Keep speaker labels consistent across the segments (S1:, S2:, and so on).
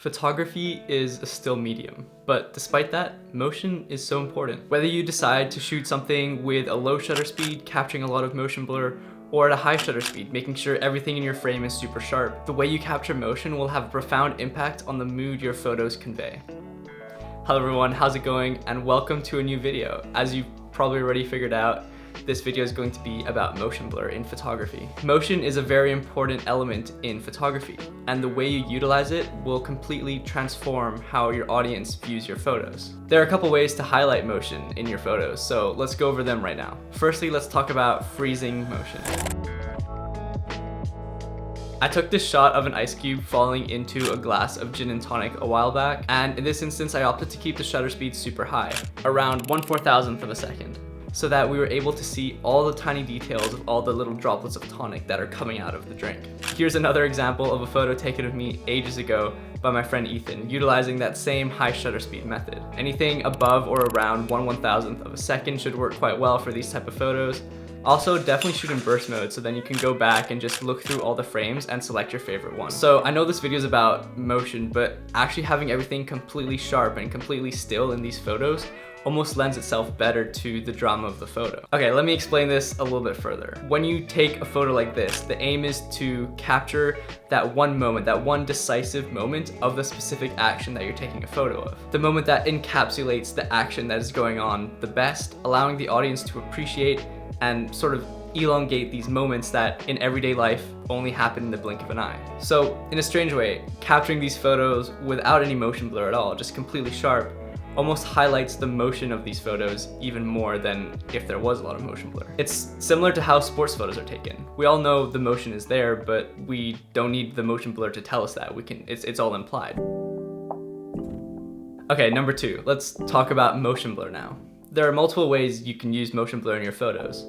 S1: Photography is a still medium, but despite that, motion is so important. Whether you decide to shoot something with a low shutter speed, capturing a lot of motion blur, or at a high shutter speed, making sure everything in your frame is super sharp, the way you capture motion will have a profound impact on the mood your photos convey. Hello everyone, how's it going? And welcome to a new video. As you've probably already figured out, this video is going to be about motion blur in photography. Motion is a very important element in photography, and the way you utilize it will completely transform how your audience views your photos. There are a couple ways to highlight motion in your photos, so let's go over them right now. Firstly, let's talk about freezing motion. I took this shot of an ice cube falling into a glass of gin and tonic a while back, and in this instance I opted to keep the shutter speed super high, around 1/4000th of a second, so that we were able to see all the tiny details of all the little droplets of tonic that are coming out of the drink. Here's another example of a photo taken of me ages ago by my friend Ethan, utilizing that same high shutter speed method. Anything above or around 1/1000th of a second should work quite well for these type of photos. Also, definitely shoot in burst mode so then you can go back and just look through all the frames and select your favorite one. So I know this video is about motion, but actually having everything completely sharp and completely still in these photos almost lends itself better to the drama of the photo. Okay, let me explain this a little bit further. When you take a photo like this, the aim is to capture that one moment, that one decisive moment of the specific action that you're taking a photo of. The moment that encapsulates the action that is going on the best, allowing the audience to appreciate and sort of elongate these moments that in everyday life only happen in the blink of an eye. So in a strange way, capturing these photos without any motion blur at all, just completely sharp, almost highlights the motion of these photos even more than if there was a lot of motion blur. It's similar to how sports photos are taken. We all know the motion is there, but we don't need the motion blur to tell us that. It's all implied. Okay, number 2, let's talk about motion blur now. There are multiple ways you can use motion blur in your photos.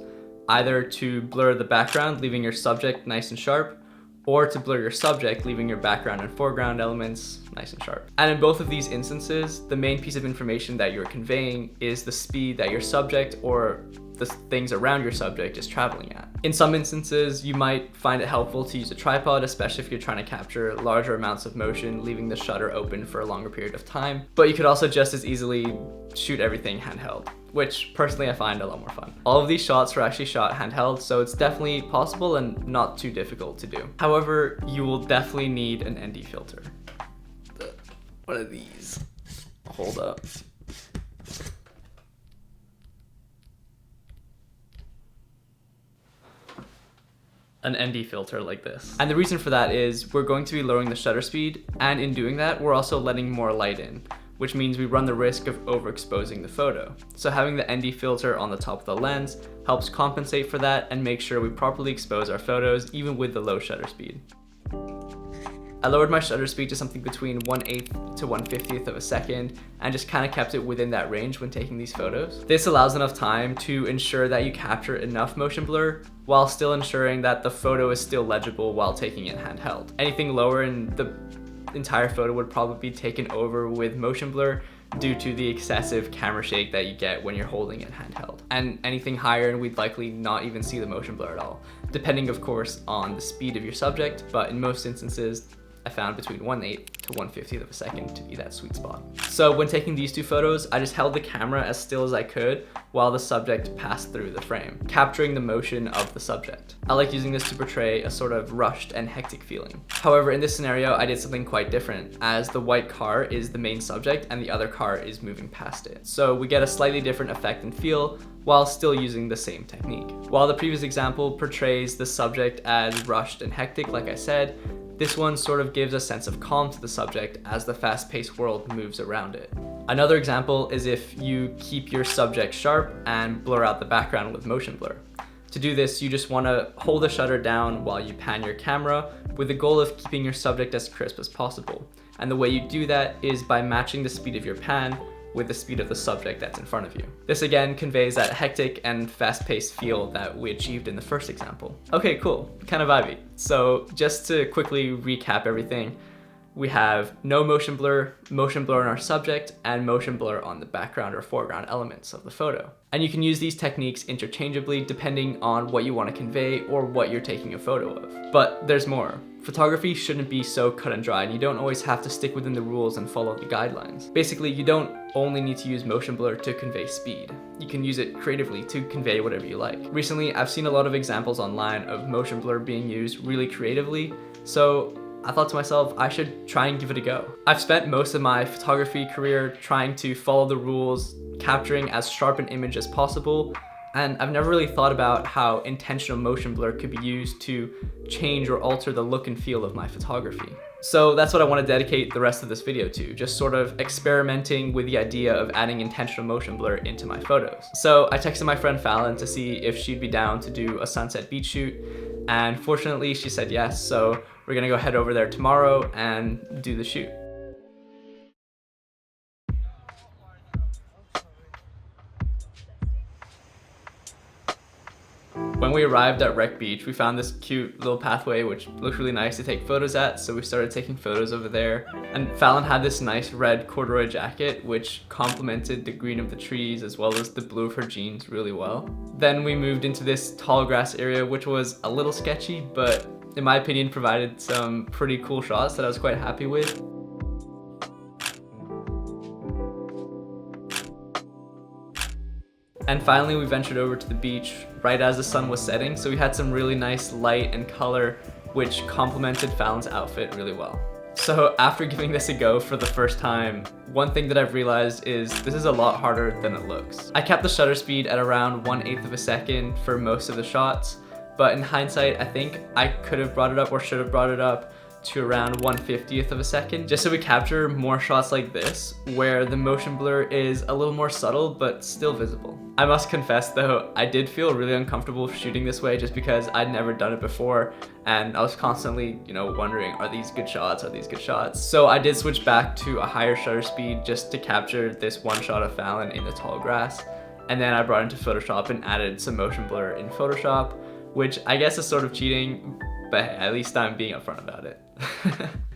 S1: Either to blur the background, leaving your subject nice and sharp, or to blur your subject, leaving your background and foreground elements nice and sharp. And in both of these instances, the main piece of information that you're conveying is the speed that your subject or the things around your subject is traveling at. In some instances, you might find it helpful to use a tripod, especially if you're trying to capture larger amounts of motion, leaving the shutter open for a longer period of time. But you could also just as easily shoot everything handheld, which personally I find a lot more fun. All of these shots were actually shot handheld, so it's definitely possible and not too difficult to do. However, you will definitely need an ND filter. One of these. Hold up. An ND filter like this. And the reason for that is we're going to be lowering the shutter speed, and in doing that, we're also letting more light in, which means we run the risk of overexposing the photo. So having the ND filter on the top of the lens helps compensate for that and make sure we properly expose our photos even with the low shutter speed. I lowered my shutter speed to something between 1/8 to 1/50th of a second and just kind of kept it within that range when taking these photos. This allows enough time to ensure that you capture enough motion blur while still ensuring that the photo is still legible while taking it handheld. Anything lower in the entire photo would probably be taken over with motion blur due to the excessive camera shake that you get when you're holding it handheld. And anything higher, and we'd likely not even see the motion blur at all, depending of course on the speed of your subject, but in most instances, I found between 1/8 to 1/50th of a second to be that sweet spot. So when taking these two photos, I just held the camera as still as I could while the subject passed through the frame, capturing the motion of the subject. I like using this to portray a sort of rushed and hectic feeling. However, in this scenario, I did something quite different, as the white car is the main subject and the other car is moving past it. So we get a slightly different effect and feel while still using the same technique. While the previous example portrays the subject as rushed and hectic, like I said, this one sort of gives a sense of calm to the subject as the fast-paced world moves around it. Another example is if you keep your subject sharp and blur out the background with motion blur. To do this, you just want to hold the shutter down while you pan your camera with the goal of keeping your subject as crisp as possible. And the way you do that is by matching the speed of your pan with the speed of the subject that's in front of you. This again conveys that hectic and fast-paced feel that we achieved in the first example. Okay, cool, kind of vibey. So just to quickly recap everything, We have no motion blur on our subject, and motion blur on the background or foreground elements of the photo. And you can use these techniques interchangeably depending on what you want to convey or what you're taking a photo of. But there's more. Photography shouldn't be so cut and dry, and you don't always have to stick within the rules and follow the guidelines. Basically, you don't only need to use motion blur to convey speed. You can use it creatively to convey whatever you like. Recently, I've seen a lot of examples online of motion blur being used really creatively, so I thought to myself, I should try and give it a go. I've spent most of my photography career trying to follow the rules, capturing as sharp an image as possible, and I've never really thought about how intentional motion blur could be used to change or alter the look and feel of my photography. So that's what I want to dedicate the rest of this video to, just sort of experimenting with the idea of adding intentional motion blur into my photos. So I texted my friend Fallyn to see if she'd be down to do a sunset beach shoot, and fortunately she said yes, so we're gonna go head over there tomorrow and do the shoot. When we arrived at Wreck Beach, we found this cute little pathway which looked really nice to take photos at, so we started taking photos over there. And Fallyn had this nice red corduroy jacket which complemented the green of the trees as well as the blue of her jeans really well. Then we moved into this tall grass area which was a little sketchy, but in my opinion provided some pretty cool shots that I was quite happy with. And finally we ventured over to the beach right as the sun was setting, so we had some really nice light and color which complemented Fallyn's outfit really well. So after giving this a go for the first time, one thing that I've realized is this is a lot harder than it looks. I kept the shutter speed at around 1/8 of a second for most of the shots, but in hindsight I think I could have brought it up or should have brought it up to around 1/50th of a second, just so we capture more shots like this, where the motion blur is a little more subtle but still visible. I must confess though, I did feel really uncomfortable shooting this way just because I'd never done it before, and I was constantly, wondering, are these good shots, are these good shots? So I did switch back to a higher shutter speed just to capture this one shot of Fallyn in the tall grass, and then I brought it into Photoshop and added some motion blur in Photoshop, which I guess is sort of cheating, but hey, at least I'm being upfront about it.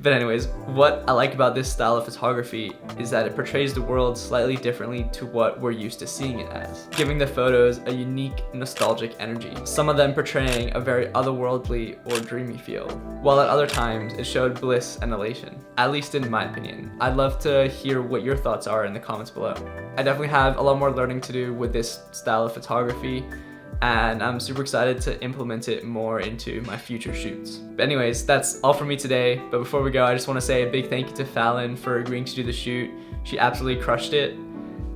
S1: But anyways, what I like about this style of photography is that it portrays the world slightly differently to what we're used to seeing it as, giving the photos a unique, nostalgic energy, some of them portraying a very otherworldly or dreamy feel, while at other times it showed bliss and elation, at least in my opinion. I'd love to hear what your thoughts are in the comments below. I definitely have a lot more learning to do with this style of photography, and I'm super excited to implement it more into my future shoots. But anyways, that's all from me today. But before we go, I just want to say a big thank you to Fallyn for agreeing to do the shoot. She absolutely crushed it.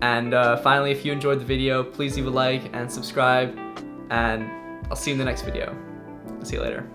S1: And finally, if you enjoyed the video, please leave a like and subscribe, and I'll see you in the next video. I'll see you later.